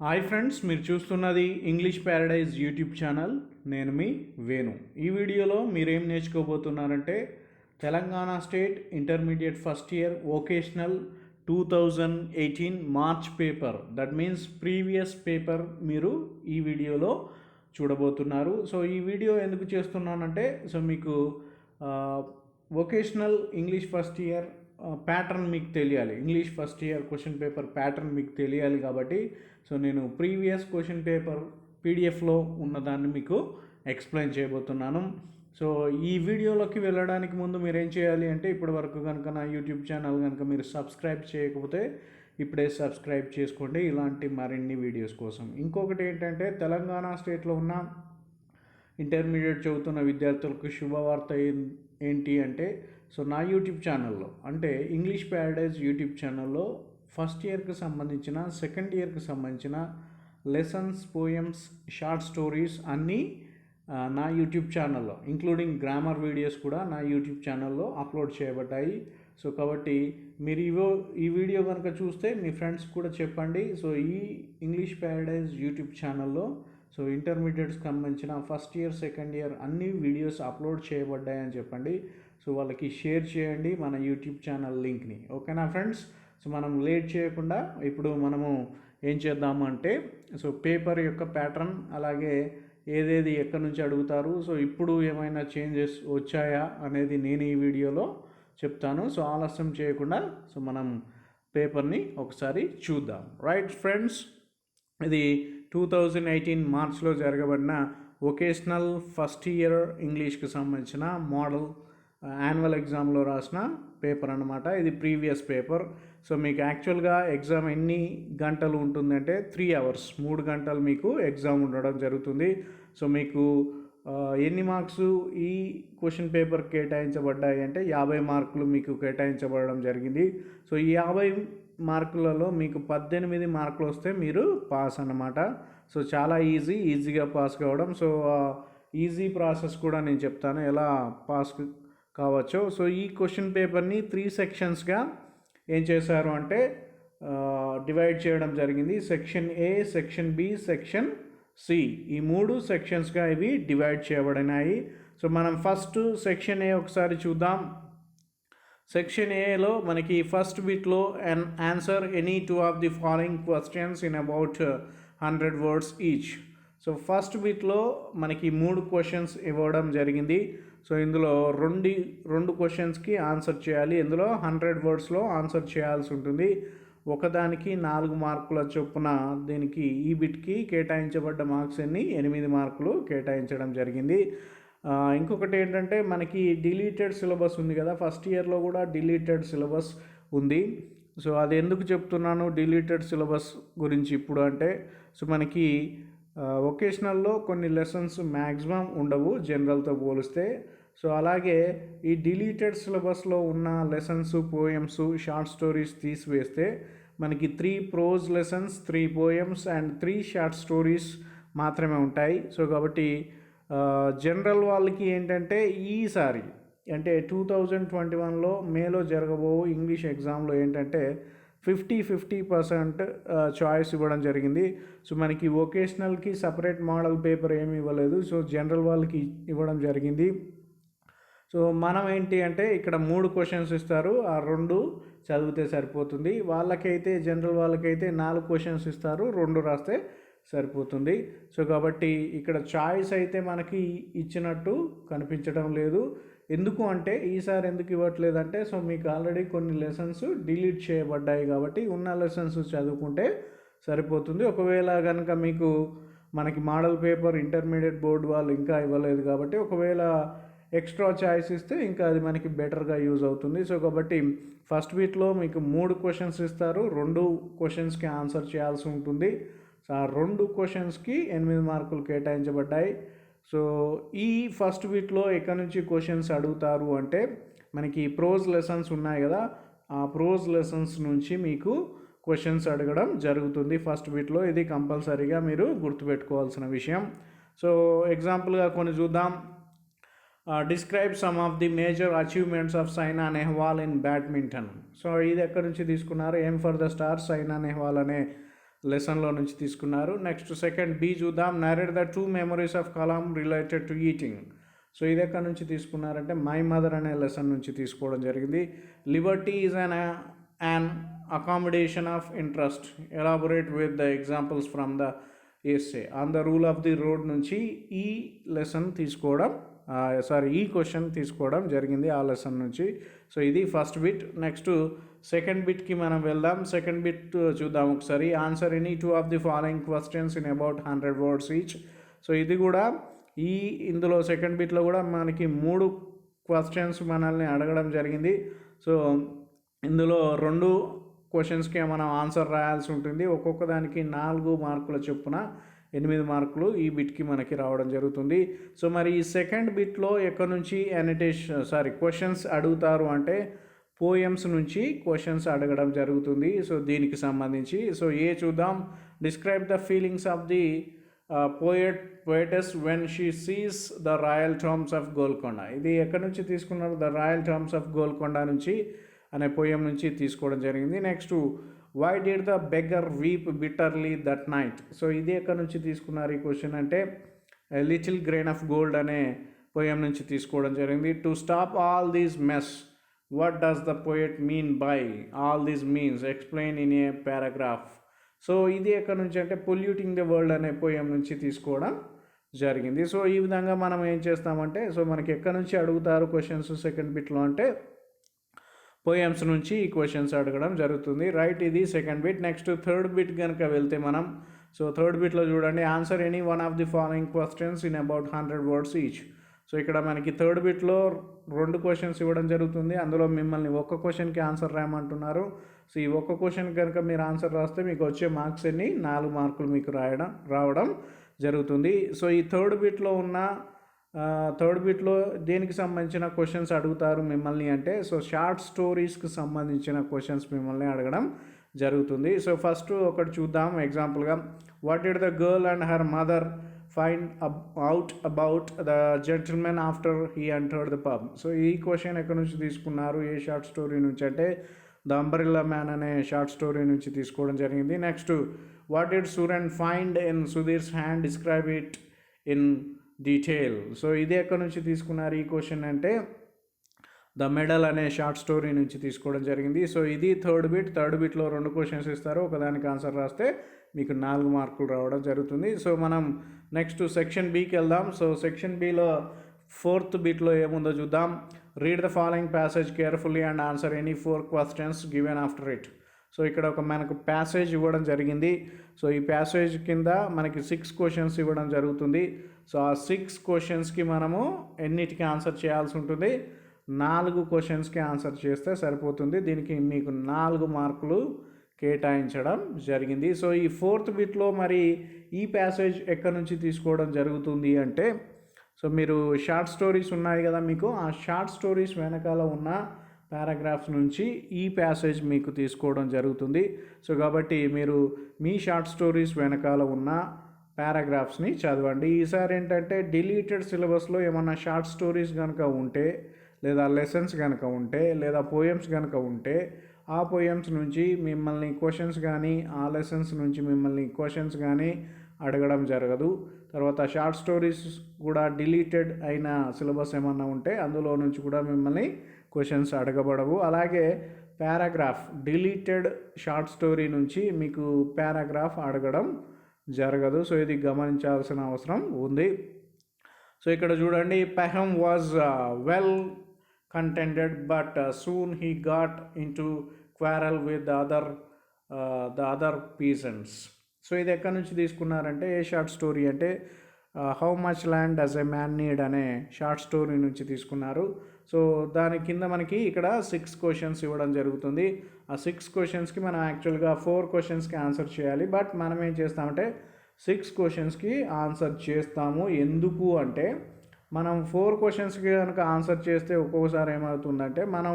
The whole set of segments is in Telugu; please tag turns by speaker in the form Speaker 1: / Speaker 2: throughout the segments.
Speaker 1: హాయ్ ఫ్రెండ్స్, మీరు చూస్తున్నది ఇంగ్లీష్ ప్యారడైజ్ యూట్యూబ్ ఛానల్. నేను మీ వేణు. ఈ వీడియోలో మీరేం నేర్చుకోబోతున్నారంటే Telangana state intermediate first year vocational 2018 March paper, that means previous paper మీరు ఈ వీడియోలో చూడబోతున్నారు. సో ఈ వీడియో ఎందుకు చేస్తున్నానంటే మీకు vocational English first year pattern మీకు తెలియాలి. English first year question paper pattern మీకు తెలియాలి కాబట్టి నేను ప్రీవియస్ క్వశ్చన్ పేపర్ పీడిఎఫ్లో ఉన్నదాన్ని మీకు ఎక్స్ప్లెయిన్ చేయబోతున్నాను. సో ఈ వీడియోలోకి వెళ్ళడానికి ముందు మీరు ఏం చేయాలి అంటే, ఇప్పటి వరకు కనుక నా యూట్యూబ్ ఛానల్ కనుక మీరు సబ్స్క్రైబ్ చేయకపోతే ఇప్పుడే సబ్స్క్రైబ్ చేసుకోండి, ఇలాంటి మరిన్ని వీడియోస్ కోసం. ఇంకొకటి ఏంటంటే, తెలంగాణ స్టేట్లో ఉన్న ఇంటర్మీడియట్ చదువుతున్న విద్యార్థులకు శుభవార్త ఏంటి అంటే, నా యూట్యూబ్ ఛానల్లో అంటే ఇంగ్లీష్ ప్యారడైజ్ యూట్యూబ్ ఛానల్లో ఫస్ట్ ఇయర్కి సంబంధించిన, సెకండ్ ఇయర్కి సంబంధించిన లెసన్స్, పోయమ్స్, షార్ట్ స్టోరీస్ అన్నీ నా యూట్యూబ్ ఛానల్లో, ఇంక్లూడింగ్ గ్రామర్ వీడియోస్ కూడా నా యూట్యూబ్ ఛానల్లో అప్లోడ్ చేయబడ్డాయి. కాబట్టి మీరు ఈ వీడియో కనుక చూస్తే మీ ఫ్రెండ్స్ కూడా చెప్పండి. ఈ ఇంగ్లీష్ ప్యారడైజ్ యూట్యూబ్ ఛానల్లో ఇంటర్మీడియట్స్కి సంబంధించిన ఫస్ట్ ఇయర్, సెకండ్ ఇయర్ అన్ని వీడియోస్ అప్లోడ్ చేయబడ్డాయని చెప్పండి. వాళ్ళకి షేర్ చేయండి మన యూట్యూబ్ ఛానల్ లింక్ని. ఓకేనా ఫ్రెండ్స్? మనం లేట్ చేయకుండా ఇప్పుడు మనము ఏం చేద్దాము అంటే, పేపర్ యొక్క ప్యాటర్న్, అలాగే ఏదేది ఎక్కడి నుంచి అడుగుతారు, ఇప్పుడు ఏమైనా చేంజెస్ వచ్చాయా అనేది నేను ఈ వీడియోలో చెప్తాను. ఆలస్యం చేయకుండా మనం పేపర్ని ఒకసారి చూద్దాం. రైట్ ఫ్రెండ్స్, ఇది 2018 మార్చ్లో జరగబడిన వొకేషనల్ ఫస్ట్ ఇయర్ ఇంగ్లీష్కి సంబంధించిన మోడల్ యాన్యువల్ ఎగ్జామ్లో రాసిన పేపర్ అన్నమాట. ఇది ప్రీవియస్ పేపర్. మీకు యాక్చువల్గా ఎగ్జామ్ ఎన్ని గంటలు ఉంటుందంటే 3 hours, 3 గంటలు మీకు ఎగ్జామ్ ఉండడం జరుగుతుంది. మీకు ఎన్ని మార్క్స్ ఈ క్వశ్చన్ పేపర్ కేటాయించబడ్డాయి అంటే 50 మార్కులు మీకు కేటాయించబడడం జరిగింది. ఈ 50 మార్కులలో మీకు 18 మార్కులు వస్తే మీరు పాస్ అన్నమాట. చాలా ఈజీగా పాస్ కావడం. ఈజీ ప్రాసెస్ కూడా నేను చెప్తాను ఎలా పాస్ కావచ్చో. ఈ క్వశ్చన్ పేపర్ని 3 సెక్షన్స్గా ఏం చేశారు అంటే డివైడ్ చేయడం జరిగింది. Section A, section B, section C, ఈ 3 సెక్షన్స్గా ఇవి డివైడ్ చేయబడినాయి. మనం ఫస్ట్ సెక్షన్ ఏ ఒకసారి చూద్దాం. సెక్షన్ ఏలో మనకి ఫస్ట్ బిట్లో answer any 2 of the following questions in about 100 words each. First బిట్లో మనకి 3 క్వశ్చన్స్ ఇవ్వడం జరిగింది. ఇందులో రెండు క్వశ్చన్స్కి ఆన్సర్ చేయాలి. ఇందులో 100 wordsలో ఆన్సర్ చేయాల్సి ఉంటుంది. ఒకదానికి 4 మార్కుల చొప్పున దీనికి ఈ బిట్కి కేటాయించబడ్డ మార్క్స్ 8 మార్కులు కేటాయించడం జరిగింది. ఇంకొకటి ఏంటంటే, మనకి డిలీటెడ్ సిలబస్ ఉంది కదా, ఫస్ట్ ఇయర్లో కూడా డిలీటెడ్ సిలబస్ ఉంది. అది ఎందుకు చెప్తున్నాను డిలీటెడ్ సిలబస్ గురించి ఇప్పుడు అంటే, మనకి వొకేషనల్లో కొన్ని లెసన్స్ మ్యాక్సిమం ఉండవు జనరల్తో పోలిస్తే. అలాగే ఈ డిలీటెడ్ సిలబస్లో ఉన్న లెసన్స్, పోయమ్స్, షార్ట్ స్టోరీస్ తీసివేస్తే మనకి 3 prose lessons, 3 poems and 3 short stories మాత్రమే ఉంటాయి. కాబట్టి జనరల్ వాళ్ళకి ఏంటంటే, ఈసారి అంటే 2021లో మేలో జరగబో ఇంగ్లీష్ ఎగ్జామ్లో ఏంటంటే 50% చాయిస్ ఇవ్వడం జరిగింది. మనకి వొకేషనల్కి సపరేట్ మోడల్ పేపర్ ఏమి ఇవ్వలేదు. జనరల్ వాళ్ళకి ఇవ్వడం జరిగింది. మనం ఏంటి అంటే, ఇక్కడ 3 క్వశ్చన్స్ ఇస్తారు, ఆ 2 చదివితే సరిపోతుంది. వాళ్ళకైతే జనరల్ వాళ్ళకైతే 4 క్వశ్చన్స్ ఇస్తారు, 2 రాస్తే సరిపోతుంది. కాబట్టి ఇక్కడ చాయిస్ అయితే మనకి ఇచ్చినట్టు కనిపించడం లేదు. ఎందుకు అంటే, ఈసారి ఎందుకు ఇవ్వట్లేదంటే, మీకు ఆల్రెడీ కొన్ని లెసన్స్ డిలీట్ చేయబడ్డాయి కాబట్టి ఉన్న లెసన్స్ చదువుకుంటే సరిపోతుంది. ఒకవేళ కనుక మీకు మనకి మోడల్ పేపర్ ఇంటర్మీడియట్ బోర్డు వాళ్ళు ఇంకా ఇవ్వలేదు కాబట్టి, ఒకవేళ ఎక్స్ట్రా చాయిస్ ఇస్తే ఇంకా అది మనకి బెటర్గా యూజ్ అవుతుంది. కాబట్టి ఫస్ట్ వీక్లో మీకు 3 క్వశ్చన్స్ ఇస్తారు, 2 క్వశ్చన్స్కి ఆన్సర్ చేయాల్సి ఉంటుంది. ఆ 2 క్వశ్చన్స్కి 8 మార్కులు కేటాయించబడ్డాయి. ఈ ఫస్ట్ వీక్లో ఎక్కడి నుంచి క్వశ్చన్స్ అడుగుతారు అంటే, మనకి ప్రోజ్ లెసన్స్ ఉన్నాయి కదా, ఆ ప్రోజ్ లెసన్స్ నుంచి మీకు క్వశ్చన్స్ అడగడం జరుగుతుంది ఫస్ట్ వీక్లో. ఇది కంపల్సరీగా మీరు గుర్తుపెట్టుకోవాల్సిన విషయం. ఎగ్జాంపుల్గా కొన్ని చూద్దాం. Describe some of the major achievements of Saina Nehwal in badminton. ఇది ఎక్కడి నుంచి తీసుకున్నారు? Aim for the star Saina Nehwal అనే లెసన్లో నుంచి తీసుకున్నారు. నెక్స్ట్ సెకండ్ బి చూద్దాం. Narrate the 2 memories of Kalam related to eating. So ఇది ఎక్కడి నుంచి తీసుకున్నారంటే మై మదర్ అనే లెసన్ నుంచి తీసుకోవడం జరిగింది. Liberty is an accommodation of interest. Elaborate with the examples from the essay. On the rule of the road నుంచి ఈ లెసన్ తీసుకోవడం ఈ క్వశ్చన్ తీసుకోవడం జరిగింది ఆ లెసన్ నుంచి. సో ఇది ఫస్ట్ బిట్. నెక్స్ట్ సెకండ్ బిట్కి మనం వెళ్దాం. సెకండ్ బిట్ చూద్దాం ఒకసారి. Answer any 2 of the following questions in about 100 words each. So ఇది కూడా ఇందులో సెకండ్ బిట్లో కూడా మనకి 3 క్వశ్చన్స్ మనల్ని అడగడం జరిగింది. సో ఇందులో 2 క్వశ్చన్స్కి మనం ఆన్సర్ రాయాల్సి ఉంటుంది. ఒక్కొక్క దానికి 4 మార్కుల చొప్పున 8 మార్కులు ఈ బిట్కి మనకి రావడం జరుగుతుంది. సో మరి ఈ సెకండ్ బిట్లో ఎక్కడి నుంచి క్వశ్చన్స్ అడుగుతారు అంటే పోయమ్స్ నుంచి క్వశ్చన్స్ అడగడం జరుగుతుంది. సో దీనికి సంబంధించి సో చూద్దాం. Describe the feelings of the poetess when she sees the royal tombs of Golconda. ఇది ఎక్కడి నుంచి తీసుకున్నారు? The royal tombs of Golconda నుంచి అనే పోయం నుంచి తీసుకోవడం జరిగింది. Next why did the beggar weep bitterly that night. So ఇది ఎక్కడి నుంచి తీసుకున్నారు ఈ క్వశ్చన్ అంటే లిటిల్ గ్రెయిన్ ఆఫ్ గోల్డ్ అనే పోయం నుంచి తీసుకోవడం జరిగింది. To stop all these mess what does the poet mean by all these means explain in a paragraph. So ఇది ఎక్కడి నుంచి అంటే పొల్యూటింగ్ ద వరల్డ్ అనే పోయం నుంచి తీసుకోవడం జరిగింది. సో ఈ విధంగా మనం ఏం చేస్తామంటే సో మనకి ఎక్కడి నుంచి అడుగుతారు క్వశ్చన్స్ సెకండ్ బిట్లో అంటే పోయమ్స్ నుంచి ఈ క్వశ్చన్స్ అడగడం జరుగుతుంది. రైట్, ఇది second bit. Next third bit కనుక వెళ్తే మనం సో థర్డ్ బిట్లో చూడండి. Answer any 1 of the following questions in about 100 words each. So ఇక్కడ మనకి థర్డ్ బిట్లో 2 క్వశ్చన్స్ ఇవ్వడం జరుగుతుంది. అందులో మిమ్మల్ని ఒక్క క్వశ్చన్కి ఆన్సర్ రాయమంటున్నారు. సో ఈ ఒక్క క్వశ్చన్ కనుక మీరు ఆన్సర్ రాస్తే మీకు వచ్చే మార్క్స్ 4 మార్కులు మీకు రావడం జరుగుతుంది. సో ఈ థర్డ్ బిట్లో దేనికి సంబంధించిన క్వశ్చన్స్ అడుగుతారు మిమ్మల్ని అంటే సో షార్ట్ స్టోరీస్కి సంబంధించిన క్వశ్చన్స్ మిమ్మల్ని అడగడం జరుగుతుంది. సో ఫస్ట్ ఒకటి చూద్దాం ఎగ్జాంపుల్గా. What did the girl and her mother find out about the gentlemen after he entered the pub. So ఈ క్వశ్చన్ ఎక్కడి నుంచి తీసుకున్నారు ఏ షార్ట్ స్టోరీ నుంచి అంటే ద అంబ్రెల్లా మ్యాన్ అనే షార్ట్ స్టోరీ నుంచి తీసుకోవడం జరిగింది. Next what did Suran find in Sudhir's hand describe it in detail. So ఇది ఎక్కడి నుంచి తీసుకున్నారు ఈ క్వశ్చన్ అంటే ద మెడల్ అనే షార్ట్ స్టోరీ నుంచి తీసుకోవడం జరిగింది. సో ఇది థర్డ్ బిట్లో 2 క్వశ్చన్స్ ఇస్తారు. ఒకదానికి ఆన్సర్ రాస్తే మీకు 4 మార్కులు రావడం జరుగుతుంది. సో మనం నెక్స్ట్ సెక్షన్ బికి వెళ్దాం. సో సెక్షన్ బిలో ఫోర్త్ బిట్లో ఏముందో చూద్దాం. Read the following passage carefully and answer any 4 questions given after it. So ఇక్కడ మనకు ప్యాసేజ్ ఇవ్వడం జరిగింది. సో ఈ ప్యాసేజ్ కింద మనకి 6 క్వశ్చన్స్ ఇవ్వడం జరుగుతుంది. సో ఆ 6 క్వశ్చన్స్కి మనము ఎన్నిటికి ఆన్సర్ చేయాల్సి ఉంటుంది? 4 క్వశ్చన్స్కి ఆన్సర్ చేస్తే సరిపోతుంది. దీనికి మీకు 4 మార్కులు కేటాయించడం జరిగింది. సో ఈ ఫోర్త్ బిట్లో మరి ఈ ప్యాసేజ్ ఎక్కడి నుంచి తీసుకోవడం జరుగుతుంది అంటే సో మీరు షార్ట్ స్టోరీస్ ఉన్నాయి కదా మీకు, ఆ షార్ట్ స్టోరీస్ వెనకాల ఉన్న పారాగ్రాఫ్స్ నుంచి ఈ ప్యాసేజ్ మీకు తీసుకోవడం జరుగుతుంది. సో కాబట్టి మీరు మీ షార్ట్ స్టోరీస్ వెనకాల ఉన్న పారాగ్రాఫ్స్ని చదవండి. ఈసారి ఏంటంటే డిలీటెడ్ సిలబస్లో ఏమన్నా షార్ట్ స్టోరీస్ కనుక ఉంటే లేదా లెసన్స్ కనుక ఉంటే లేదా పోయమ్స్ కనుక ఉంటే ఆ పోయమ్స్ నుంచి మిమ్మల్ని క్వశ్చన్స్ కానీ ఆ లెసన్స్ నుంచి మిమ్మల్ని క్వశ్చన్స్ కానీ అడగడం జరగదు. తర్వాత షార్ట్ స్టోరీస్ కూడా డిలీటెడ్ అయిన సిలబస్ ఏమన్నా ఉంటే అందులో నుంచి కూడా మిమ్మల్ని క్వశ్చన్స్ అడగబడవు. అలాగే పారాగ్రాఫ్ డిలీటెడ్ షార్ట్ స్టోరీ నుంచి మీకు పారాగ్రాఫ్ అడగడం జరగదు. సో ఇది గమనించాల్సిన అవసరం ఉంది. సో ఇక్కడ చూడండి, Pahom was well contented but soon he got into quarrel with the other peasants. So ఇది ఎక్కడి నుంచి తీసుకున్నారంటే ఏ షార్ట్ స్టోరీ అంటే how much land does a man need అనే షార్ట్ స్టోరీ నుంచి తీసుకున్నారు. సో దాని కింద మనకి ఇక్కడ 6 క్వశ్చన్స్ ఇవ్వడం జరుగుతుంది. ఆ 6 క్వశ్చన్స్కి మనం యాక్చువల్గా 4 క్వశ్చన్స్కి ఆన్సర్ చేయాలి. బట్ మనం ఏం చేస్తామంటే 6 క్వశ్చన్స్కి ఆన్సర్ చేస్తాము. ఎందుకు అంటే మనం 4 క్వశ్చన్స్కి కనుక ఆన్సర్ చేస్తే ఒక్కొక్కసారి ఏమవుతుందంటే మనం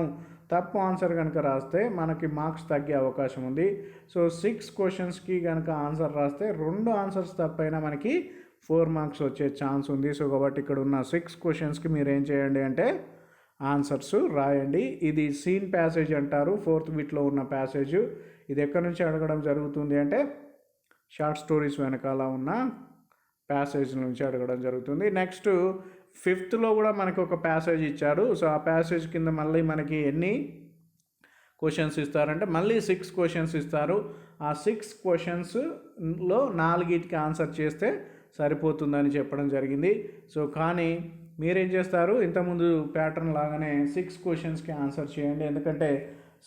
Speaker 1: తప్పు ఆన్సర్ కనుక రాస్తే మనకి మార్క్స్ తగ్గే అవకాశం ఉంది. సో 6 క్వశ్చన్స్కి కనుక ఆన్సర్ రాస్తే 2 ఆన్సర్స్ తప్పైనా మనకి 4 మార్క్స్ వచ్చే ఛాన్స్ ఉంది. సో కాబట్టి ఇక్కడ ఉన్న 6 క్వశ్చన్స్కి మీరు ఏం చేయండి అంటే ఆన్సర్స్ రాయండి. ఇది సీన్ ప్యాసేజ్ అంటారు. ఫోర్త్ బిట్లో ఉన్న ప్యాసేజ్ ఇది ఎక్కడి నుంచి అడగడం జరుగుతుంది అంటే షార్ట్ స్టోరీస్ వెనకాల ఉన్న ప్యాసేజ్ నుంచి అడగడం జరుగుతుంది. నెక్స్ట్ 5th కూడా మనకి ఒక ప్యాసేజ్ ఇచ్చారు. సో ఆ ప్యాసేజ్ కింద మళ్ళీ మనకి ఎన్ని క్వశ్చన్స్ ఇస్తారంటే మళ్ళీ 6 క్వశ్చన్స్ ఇస్తారు. ఆ 6 క్వశ్చన్స్లో 4కి ఆన్సర్ చేస్తే సరిపోతుందని చెప్పడం జరిగింది. సో కానీ మీరేం చేస్తారు, ఇంతకుముందు ప్యాటర్న్ లాగానే 6 క్వశ్చన్స్కి ఆన్సర్ చేయండి. ఎందుకంటే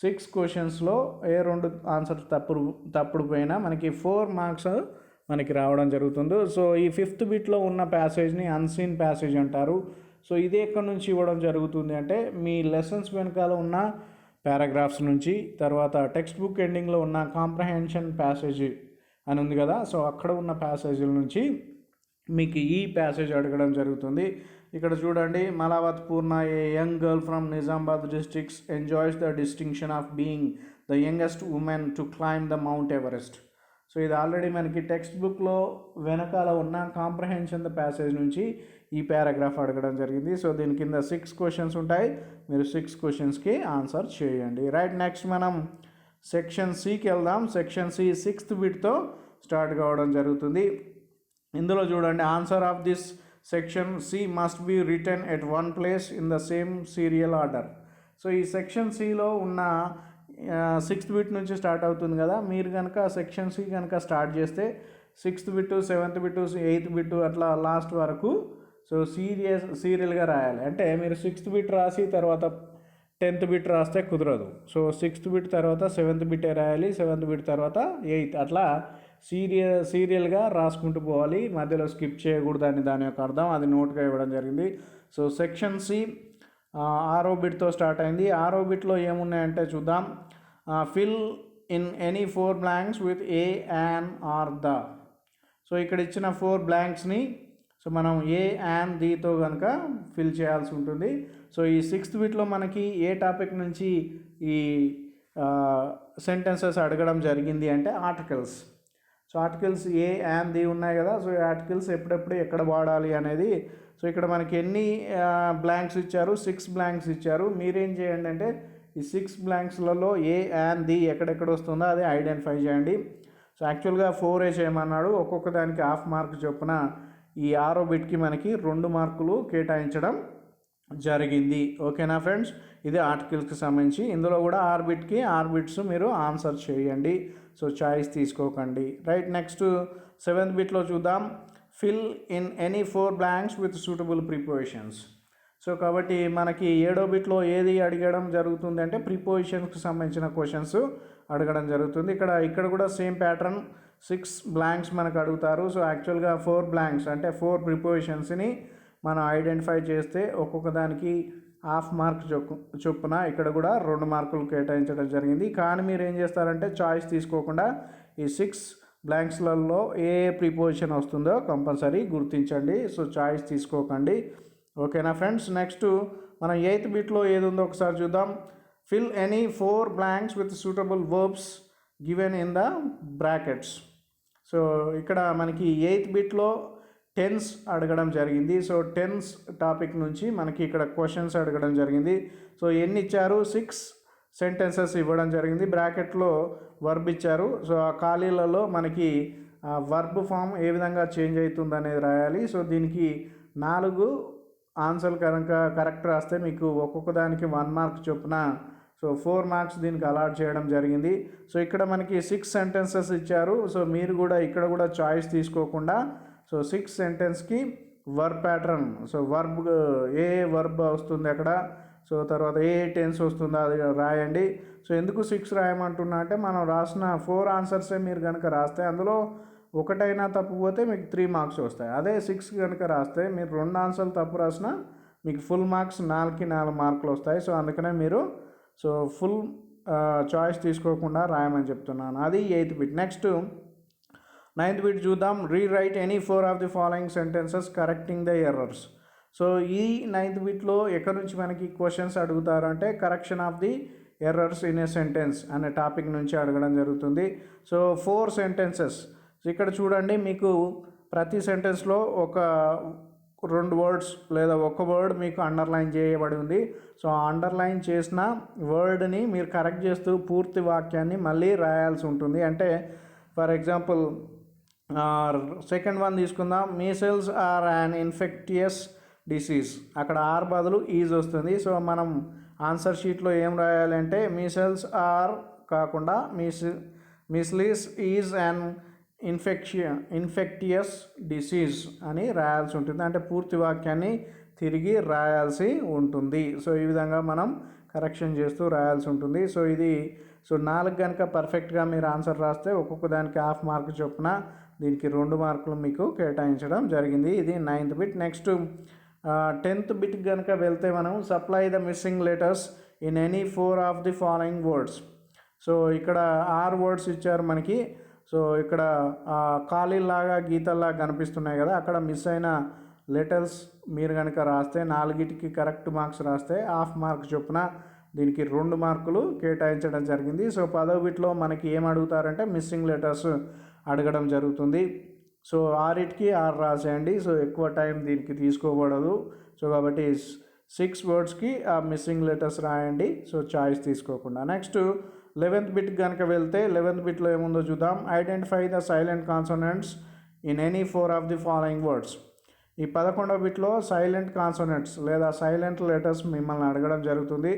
Speaker 1: 6 క్వశ్చన్స్లో ఏ 2 ఆన్సర్ తప్పుడు పోయినా మనకి 4 మార్క్స్ మనకి రావడం జరుగుతుంది. సో ఈ 5th బిట్లో ఉన్న ప్యాసేజ్ని అన్సీన్ ప్యాసేజ్ అంటారు. సో ఇది ఎక్కడి నుంచి ఇవ్వడం జరుగుతుంది అంటే మీ లెసన్స్ వెనకాల ఉన్న పారాగ్రాఫ్స్ నుంచి, తర్వాత టెక్స్ట్ బుక్ ఎండింగ్లో ఉన్న కాంప్రహెన్షన్ ప్యాసేజ్ అని ఉంది కదా, సో అక్కడ ఉన్న ప్యాసేజ్ల నుంచి మీకు ఈ ప్యాసేజ్ అడగడం జరుగుతుంది. ఇక్కడ చూడండి, Malavath Purna a young girl from Nizamabad districts enjoys the distinction of being the youngest women to climb the Mount Everest. So ఇది ఆల్రెడీ మనకి టెక్స్ట్ బుక్లో వెనకాల ఉన్న కాంప్రహెన్షన్ ద ప్యాసేజ్ నుంచి ఈ పారాగ్రాఫ్ అడగడం జరిగింది. సో దీని కింద 6 క్వశ్చన్స్ ఉంటాయి, మీరు 6 క్వశ్చన్స్కి ఆన్సర్ చేయండి. రైట్, నెక్స్ట్ మనం సెక్షన్ సికి వెళ్దాం. సెక్షన్ సి 6th బిట్తో స్టార్ట్ కావడం జరుగుతుంది. ఇందులో చూడండి, answer of this section C must be return at one place in the same serial order. So ఈ సెక్షన్ సిలో ఉన్న 6th బిట్ నుంచి స్టార్ట్ అవుతుంది కదా, మీరు కనుక సెక్షన్ సి కనుక స్టార్ట్ చేస్తే 6th bit, 7th bit, 8th bit అట్లా లాస్ట్ వరకు సో సీరియల్గా రాయాలి. అంటే మీరు 6th బిట్ రాసి తర్వాత 10th బిట్ రాస్తే కుదరదు. సో 6th బిట్ తర్వాత 7th బిట్టే రాయాలి, 7th బిట్ తర్వాత 8th, అట్లా సీరియల్గా రాసుకుంటూ పోవాలి, మధ్యలో స్కిప్ చేయకూడదని దాని యొక్క అర్థం, అది నోట్గా ఇవ్వడం జరిగింది. సో సెక్షన్ సి 6వ బిట్తో స్టార్ట్ అయింది. 6వ బిట్లో ఏమున్నాయంటే చూద్దాం. Fill in any 4 blanks with a, an or the. So ఇక్కడ ఇచ్చిన 4 బ్లాంక్స్ని సో మనం ఏ, యాన్, దీతో కనుక ఫిల్ చేయాల్సి ఉంటుంది. సో ఈ 6th బిట్లో మనకి ఏ టాపిక్ నుంచి ఈ సెంటెన్సెస్ అడగడం జరిగింది అంటే articles. So articles A, an, the ఉన్నాయి కదా, సో ఈ ఆర్టికల్స్ ఎప్పుడెప్పుడు ఎక్కడ వాడాలి అనేది. సో ఇక్కడ మనకి ఎన్ని బ్లాంక్స్ ఇచ్చారు, 6 బ్లాంక్స్ ఇచ్చారు. మీరేం చేయండి అంటే ఈ 6 బ్లాంక్స్లలో ఏ, యాన్, ది ఎక్కడెక్కడ వస్తుందో అది ఐడెంటిఫై చేయండి. సో యాక్చువల్గా 4 చేయమన్నాడు, ఒక్కొక్క దానికి 1/2 మార్క్ చొప్పున ఈ 6వ బిట్కి మనకి 2 మార్కులు కేటాయించడం జరిగింది. ఓకేనా ఫ్రెండ్స్, ఇది ఆర్టికల్స్కి సంబంధించి. ఇందులో కూడా 6 బిట్కి 6 బిట్స్ మీరు ఆన్సర్ చేయండి. సో చాయిస్ తీసుకోకండి. రైట్, నెక్స్ట్ 7th బిట్లో చూద్దాం. Fill in any 4 blanks with suitable prepositions. So కాబట్టి మనకి 7వ బిట్లో ఏది అడగడం జరుగుతుంది అంటే ప్రిపోజిషన్స్కి సంబంధించిన క్వశ్చన్స్ అడగడం జరుగుతుంది. ఇక్కడ కూడా సేమ్ ప్యాటర్న్, 6 బ్లాంక్స్ మనకు అడుగుతారు. సో యాక్చువల్గా 4 బ్లాంక్స్ అంటే 4 ప్రిపోజిషన్స్ని మనం ఐడెంటిఫై చేస్తే ఒక్కొక్క దానికి 1/2 మార్క్ చొప్పున ఇక్కడ కూడా 2 మార్కులు కేటాయించడం జరిగింది. కానీ మీరు ఏం చేస్తారంటే చాయిస్ తీసుకోకుండా ఈ 6 బ్లాంక్స్లలో ఏ ప్రిపోజిషన్ వస్తుందో కంపల్సరీ గుర్తించండి. సో చాయిస్ తీసుకోకండి. ఓకేనా ఫ్రెండ్స్, నెక్స్ట్ మనం 8th బిట్లో ఏది ఉందో ఒకసారి చూద్దాం. Fill any 4 blanks with suitable verbs given in the brackets. So ఇక్కడ మనకి 8th బిట్లో టెన్స్ అడగడం జరిగింది. సో టెన్స్ టాపిక్ నుంచి మనకి ఇక్కడ క్వశ్చన్స్ అడగడం జరిగింది. సో ఎన్ని ఇచ్చారు, 6 సెంటెన్సెస్ ఇవ్వడం జరిగింది. బ్రాకెట్లో వర్బ్ ఇచ్చారు. సో ఆ ఖాళీలలో మనకి వర్బ్ ఫామ్ ఏ విధంగా చేంజ్ అవుతుంది అనేది రాయాలి. సో దీనికి 4 ఆన్సర్లు కనుక కరెక్ట్ రాస్తే మీకు ఒక్కొక్క దానికి 1 మార్క్ చొప్పున సో 4 మార్క్స్ దీనికి అలాట్ చేయడం జరిగింది. సో ఇక్కడ మనకి 6 సెంటెన్సెస్ ఇచ్చారు. సో మీరు కూడా ఇక్కడ కూడా చాయిస్ తీసుకోకుండా సో 6 సెంటెన్స్కి వర్బ్ ప్యాటర్న్, సో వర్బ్ ఏ వర్బ్ వస్తుంది అక్కడ, సో తర్వాత ఏ టెన్స్ వస్తుందో అది రాయండి. సో ఎందుకు 6 రాయమంటున్నా అంటే మనం రాసిన 4 ఆన్సర్సే మీరు కనుక రాస్తే అందులో ఒకటైనా తప్పుపోతే మీకు 3 మార్క్స్ వస్తాయి. అదే 6 కనుక రాస్తే మీరు 2 ఆన్సర్లు తప్పు రాసినా మీకు ఫుల్ మార్క్స్ 4కి 4 మార్కులు వస్తాయి. సో అందుకనే మీరు సో ఫుల్ చాయిస్ తీసుకోకుండా రాయమని చెప్తున్నాను. అది 8th bit. Next 9th bit చూద్దాం. Rewrite any 4 of the following sentences correcting the errors. So ఈ 9th బిట్లో ఎక్కడి నుంచి మనకి క్వశ్చన్స్ అడుగుతారు అంటే correction of the errors in a sentence అనే టాపిక్ నుంచి అడగడం జరుగుతుంది. సో 4 సెంటెన్సెస్ ఇక్కడ చూడండి, మీకు ప్రతి సెంటెన్స్లో ఒక 2 వర్డ్స్ లేదా ఒక వర్డ్ మీకు అండర్లైన్ చేయబడి ఉంది. సో అండర్లైన్ చేసిన వర్డ్ని మీరు కరెక్ట్ చేస్తూ పూర్తి వాక్యాన్ని మళ్ళీ రాయాల్సి ఉంటుంది. అంటే ఫర్ ఎగ్జాంపుల్ సెకండ్ వన్ తీసుకుందాం. Measles are an infectious disease. అక్కడ ఆర్ బదులు ఈజ్ వస్తుంది. సో మనం ఆన్సర్ షీట్లో ఏం రాయాలంటే మీసిల్స్ ఆర్ కాకుండా measles is and infectious disease అని రాయాల్సి ఉంటుంది. అంటే పూర్తి వాక్యాన్ని తిరిగి రాయాల్సి ఉంటుంది. సో ఈ విధంగా మనం కరెక్షన్ చేస్తూ రాయాల్సి ఉంటుంది. సో ఇది 4 కనుక పర్ఫెక్ట్గా మీరు ఆన్సర్ రాస్తే ఒక్కొక్క దానికి హాఫ్ మార్క్ చొప్పున దీనికి 2 మార్కులు మీకు కేటాయించడం జరిగింది. ఇది 9th bit. Next 10th bit కనుక వెళ్తే మనం supply the missing letters in any 4 of the following words. So ఇక్కడ 6 వర్డ్స్ ఇచ్చారు మనకి. సో ఇక్కడ ఖాళీలాగా గీతల్లాగా కనిపిస్తున్నాయి కదా, అక్కడ మిస్ అయిన లెటర్స్ మీరు కనుక రాస్తే 4కి కరెక్ట్ మార్క్స్ రాస్తే హాఫ్ మార్క్ చొప్పున దీనికి 2 మార్కులు కేటాయించడం జరిగింది. సో 10వ బిట్లో మనకి ఏం అడుగుతారంటే మిస్సింగ్ లెటర్స్ అడగడం జరుగుతుంది. సో 6కి 6 రాసేయండి. సో ఎక్కువ టైం దీనికి తీసుకోకూడదు. సో కాబట్టి 6 వర్డ్స్కి ఆ మిస్సింగ్ లెటర్స్ రాయండి. సో చాయిస్ తీసుకోకుండా. నెక్స్ట్ 11th బిట్ కనుక వెళ్తే 11th బిట్లో ఏముందో చూద్దాం. Identify the silent consonants in any 4 of the following words. ఈ 11వ బిట్లో సైలెంట్ కాన్సోనెంట్స్ లేదా సైలెంట్ లెటర్స్ మిమ్మల్ని అడగడం జరుగుతుంది.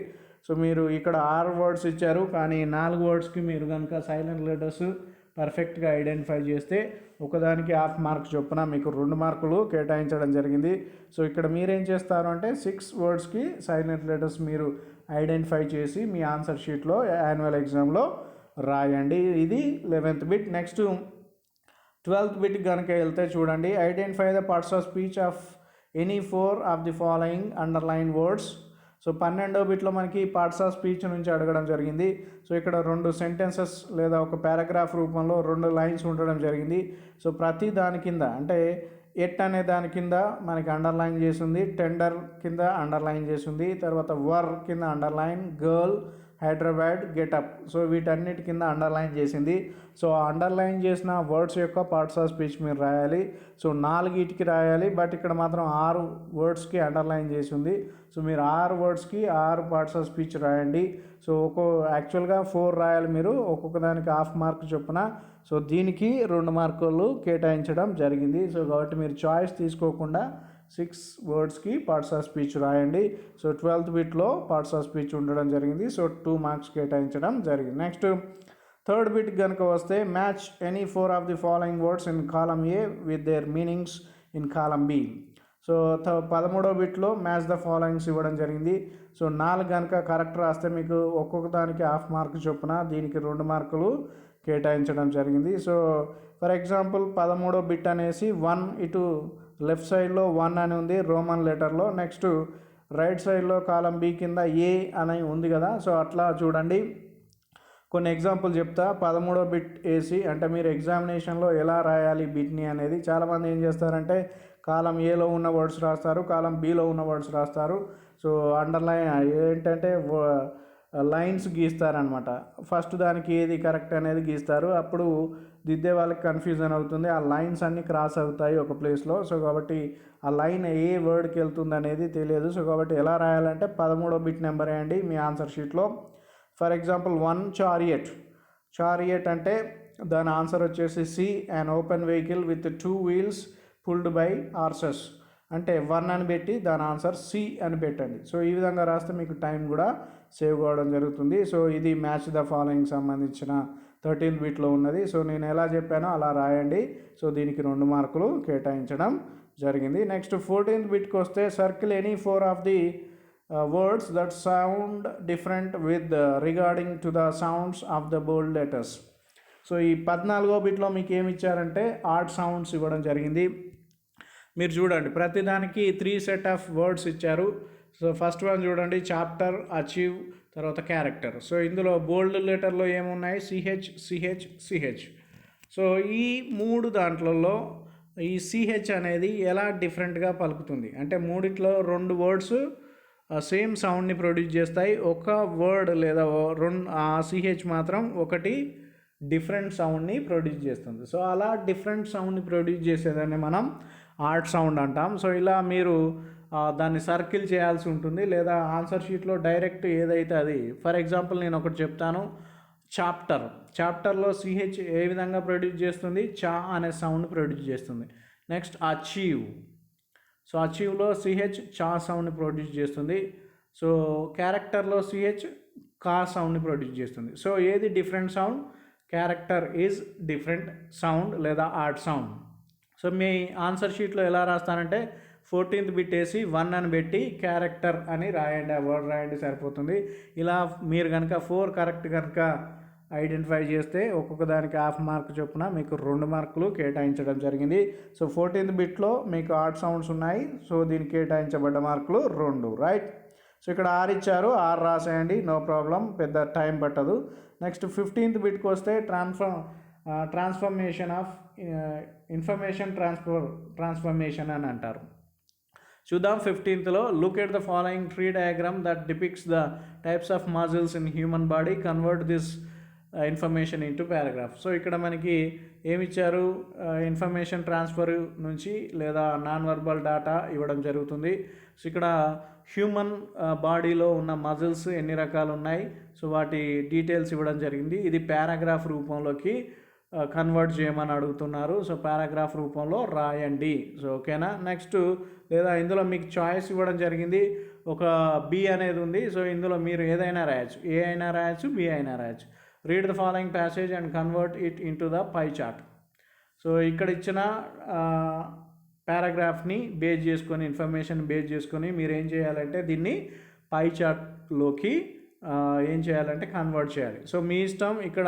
Speaker 1: సో మీరు ఇక్కడ 6 వర్డ్స్ ఇచ్చారు, కానీ 4 వర్డ్స్కి మీరు కనుక సైలెంట్ లెటర్స్ పర్ఫెక్ట్గా ఐడెంటిఫై చేస్తే ఒకదానికి హాఫ్ మార్క్ చొప్పున మీకు 2 మార్కులు కేటాయించడం జరిగింది. సో ఇక్కడ మీరేం చేస్తారు అంటే 6 వర్డ్స్కి సైలెంట్ లెటర్స్ మీరు ఐడెంటిఫై చేసి మీ ఆన్సర్ షీట్లో యాన్యువల్ ఎగ్జామ్లో రాయండి. ఇది 11th bit. Next 12th bit కనుక వెళ్తే చూడండి. Identify the parts of speech of any 4 of the following underline words. So 12వ బిట్లో మనకి పార్ట్స్ ఆఫ్ స్పీచ్ నుంచి అడగడం జరిగింది. సో ఇక్కడ 2 సెంటెన్సెస్ లేదా ఒక పారాగ్రాఫ్ రూపంలో 2 లైన్స్ ఉండడం జరిగింది. సో ప్రతి దాని కింద అంటే ఎట్ అనే దాని కింద మనకి అండర్లైన్ చేసింది, టెండర్ కింద అండర్లైన్ చేసింది, తర్వాత వర్ కింద underline, girl, Hyderabad, getup. So వీటన్నిటి కింద అండర్లైన్ చేసింది. సో అండర్లైన్ చేసిన వర్డ్స్ యొక్క పార్ట్స్ ఆఫ్ స్పీచ్ మీరు రాయాలి. సో 4కి రాయాలి, బట్ ఇక్కడ మాత్రం 6 వర్డ్స్కి అండర్లైన్ చేసి ఉంది. సో మీరు 6 వర్డ్స్కి 6 పార్ట్స్ ఆఫ్ స్పీచ్ రాయండి. సో యాక్చువల్గా 4 రాయాలి మీరు, ఒక్కొక్క దానికి హాఫ్ మార్క్ చొప్పున. సో దీనికి 2 మార్కులు కేటాయించడం జరిగింది. సో కాబట్టి మీరు చాయిస్ తీసుకోకుండా 6 వర్డ్స్కి పార్ట్స్ ఆఫ్ స్పీచ్ రాయండి. సో 12th బిట్లో పార్ట్స్ ఆఫ్ స్పీచ్ ఉండడం జరిగింది. సో 2 మార్క్స్ కేటాయించడం జరిగింది. నెక్స్ట్ 3rd బిట్ కనుక వస్తే match any 4 of the following words in column A with their meanings in column B. So 13వ బిట్లో మ్యాచ్ ద ఫాలోయింగ్స్ ఇవ్వడం జరిగింది. సో 4 కనుక కరెక్ట్ రాస్తే మీకు ఒక్కొక్క దానికి హాఫ్ మార్క్ చొప్పున దీనికి 2 మార్కులు కేటాయించడం జరిగింది. సో ఫర్ ఎగ్జాంపుల్ 13వ బిట్ అనేసి 1 ఇటు లెఫ్ట్ సైడ్లో 1 అని ఉంది రోమన్ లెటర్లో, నెక్స్ట్ రైట్ సైడ్లో కాలం బి కింద ఏ అని ఉంది కదా. సో అట్లా చూడండి. కొన్ని ఎగ్జాంపుల్ చెప్తా. 13వ బిట్ వేసి అంటే మీరు ఎగ్జామినేషన్లో ఎలా రాయాలి బిట్ని అనేది. చాలామంది ఏం చేస్తారంటే కాలం ఏలో ఉన్న వర్డ్స్ రాస్తారు, కాలం బిలో ఉన్న వర్డ్స్ రాస్తారు. సో అండర్లైన్ ఏంటంటే లైన్స్ గీస్తారనమాట. ఫస్ట్ దానికి ఏది కరెక్ట్ అనేది గీస్తారు, అప్పుడు దిద్దే వాళ్ళకి కన్ఫ్యూజన్ అవుతుంది. ఆ లైన్స్ అన్నీ క్రాస్ అవుతాయి ఒక ప్లేస్లో. సో కాబట్టి ఆ లైన్ ఏ వర్డ్కి వెళ్తుంది అనేది తెలియదు. సో కాబట్టి ఎలా రాయాలంటే 13వ బిట్ నెంబర్ వేయండి మీ ఆన్సర్ షీట్లో. For example 1 chariot. చారియట్ అంటే దాని ఆన్సర్ వచ్చేసి C, an open vehicle with 2 wheels pulled by horses. అంటే 1 అని పెట్టి దాని ఆన్సర్ సి అని పెట్టండి. సో ఈ విధంగా రాస్తే మీకు టైం కూడా సేవ్ కావడం జరుగుతుంది. సో ఇది మ్యాచ్ ద ఫాలోయింగ్ సంబంధించిన 13th బిట్లో ఉన్నది. సో నేను ఎలా చెప్పానో అలా రాయండి. సో దీనికి 2 మార్కులు కేటాయించడం జరిగింది. నెక్స్ట్ 14th బిట్కి వస్తే circle any 4 of the words that sound different with regarding to the sounds of the bold letters. So ఈ 14వ బిట్లో మీకు ఏమి ఇచ్చారంటే ఆడ్ సౌండ్స్ ఇవ్వడం జరిగింది. మీరు చూడండి ప్రతిదానికి 3 సెట్ ఆఫ్ వర్డ్స్ ఇచ్చారు. సో ఫస్ట్ వన్ చూడండి, చాప్టర్, అచీవ్, తర్వాత క్యారెక్టర్. సో ఇందులో బోల్డ్ లెటర్లో ఏమున్నాయి, సిహెచ్, సిహెచ్, సిహెచ్. సో ఈ 3 దాంట్లలో ఈ సిహెచ్ అనేది ఎలా డిఫరెంట్గా పలుకుతుంది అంటే 3లో 2 వర్డ్స్ సేమ్ సౌండ్ని ప్రొడ్యూస్ చేస్తాయి. ఒక వర్డ్ లేదా 2 ఆ సిహెచ్ మాత్రం ఒకటి డిఫరెంట్ సౌండ్ని ప్రొడ్యూస్ చేస్తుంది. సో అలా డిఫరెంట్ సౌండ్ని ప్రొడ్యూస్ చేసేదాన్ని మనం ఆడ్ సౌండ్ అంటాం. సో ఇలా మీరు దాన్ని సర్కిల్ చేయాల్సి ఉంటుంది, లేదా ఆన్సర్ షీట్లో డైరెక్ట్ ఏదైతే అది. ఫర్ ఎగ్జాంపుల్ నేను ఒకటి చెప్తాను. చాప్టర్లో సిహెచ్ ఏ విధంగా ప్రొడ్యూస్ చేస్తుంది, చా అనే సౌండ్ ప్రొడ్యూస్ చేస్తుంది. Next achieve. సో అచీవ్లో సిహెచ్ చా సౌండ్ని ప్రొడ్యూస్ చేస్తుంది. సో క్యారెక్టర్లో సిహెచ్ కా సౌండ్ని ప్రొడ్యూస్ చేస్తుంది. సో ఏది different sound? Character is different sound లేదా ఆడ్ సౌండ్. సో మీ ఆన్సర్ షీట్లో ఎలా రాస్తానంటే 14th బిట్ వేసి 1 అని పెట్టి క్యారెక్టర్ అని రాయండి, ఆ వర్డ్ రాయండి, సరిపోతుంది. ఇలా మీరు కనుక 4 కరెక్ట్ కనుక ఐడెంటిఫై చేస్తే ఒక్కొక్క దానికి ½ మార్క్ చొప్పున మీకు 2 మార్కులు కేటాయించడం జరిగింది. సో 14th బిట్లో మీకు ఆడ్ సౌండ్స్ ఉన్నాయి. సో దీనికి కేటాయించబడ్డ మార్కులు 2, రైట్. సో ఇక్కడ 6 ఇచ్చారు, 6 రాసేయండి, నో ప్రాబ్లం, పెద్ద టైం పట్టదు. నెక్స్ట్ 15th బిట్కి వస్తే ట్రాన్స్ఫర్మేషన్ ఆఫ్ ఇన్ఫర్మేషన్ ట్రాన్స్ఫర్మేషన్ అని అంటారు. చూద్దాం 15thలో look at the following tree diagram that depicts the types of muscles in human body, convert this information into paragraph. So ఇక్కడ మనకి ఏమిచ్చారు, ఇన్ఫర్మేషన్ ట్రాన్స్ఫర్ నుంచి లేదా నాన్ వర్బల్ డేటా ఇవ్వడం జరుగుతుంది. సో ఇక్కడ హ్యూమన్ బాడీలో ఉన్న మజిల్స్ ఎన్ని రకాలు ఉన్నాయి, సో వాటి డీటెయిల్స్ ఇవ్వడం జరిగింది. ఇది పారాగ్రాఫ్ రూపంలోకి కన్వర్ట్ చేయమని అడుగుతున్నారు. సో పారాగ్రాఫ్ రూపంలో రాయండి. సో ఓకేనా. నెక్స్ట్ లేదా ఇందులో మీకు చాయిస్ ఇవ్వడం జరిగింది, ఒక బి అనేది ఉంది. సో ఇందులో మీరు ఏదైనా రాయొచ్చు, ఏ అయినా రాయొచ్చు, బి అయినా రాయొచ్చు. Read the following passage and convert it into the pie chart. So ఇక్కడ ఇచ్చిన పారాగ్రాఫ్ని బేస్ చేసుకొని, ఇన్ఫర్మేషన్ బేస్ చేసుకొని మీరు ఏం చేయాలంటే దీన్ని పై చార్ట్లోకి ఏం చేయాలంటే కన్వర్ట్ చేయాలి. సో మీ ఇష్టం, ఇక్కడ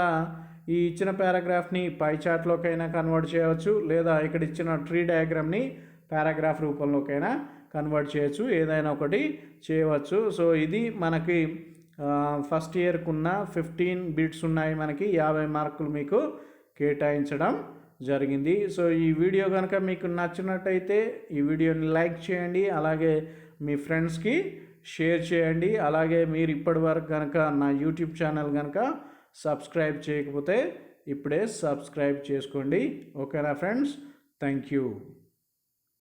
Speaker 1: ఈ ఇచ్చిన పారాగ్రాఫ్ని పై చార్ట్లోకైనా కన్వర్ట్ చేయవచ్చు, లేదా ఇక్కడ ఇచ్చిన ట్రీ డయాగ్రామ్ని పారాగ్రాఫ్ రూపంలోకైనా కన్వర్ట్ చేయొచ్చు, ఏదైనా ఒకటి చేయవచ్చు. సో ఇది మనకి ఫస్ట్ ఇయర్కి ఉన్న 15 బిట్స్ ఉన్నాయి, మనకి 50 మార్కులు మీకు కేటాయించడం జరిగింది. సో ఈ వీడియో కనుక మీకు నచ్చినట్టయితే ఈ వీడియోని లైక్ చేయండి, అలాగే మీ ఫ్రెండ్స్కి షేర్ చేయండి. అలాగే మీరు ఇప్పటి వరకు కనుక నా యూట్యూబ్ ఛానల్ కనుక సబ్స్క్రైబ్ చేయకపోతే ఇప్పుడే సబ్స్క్రైబ్ చేసుకోండి. ఓకేనా ఫ్రెండ్స్, థ్యాంక్ యూ.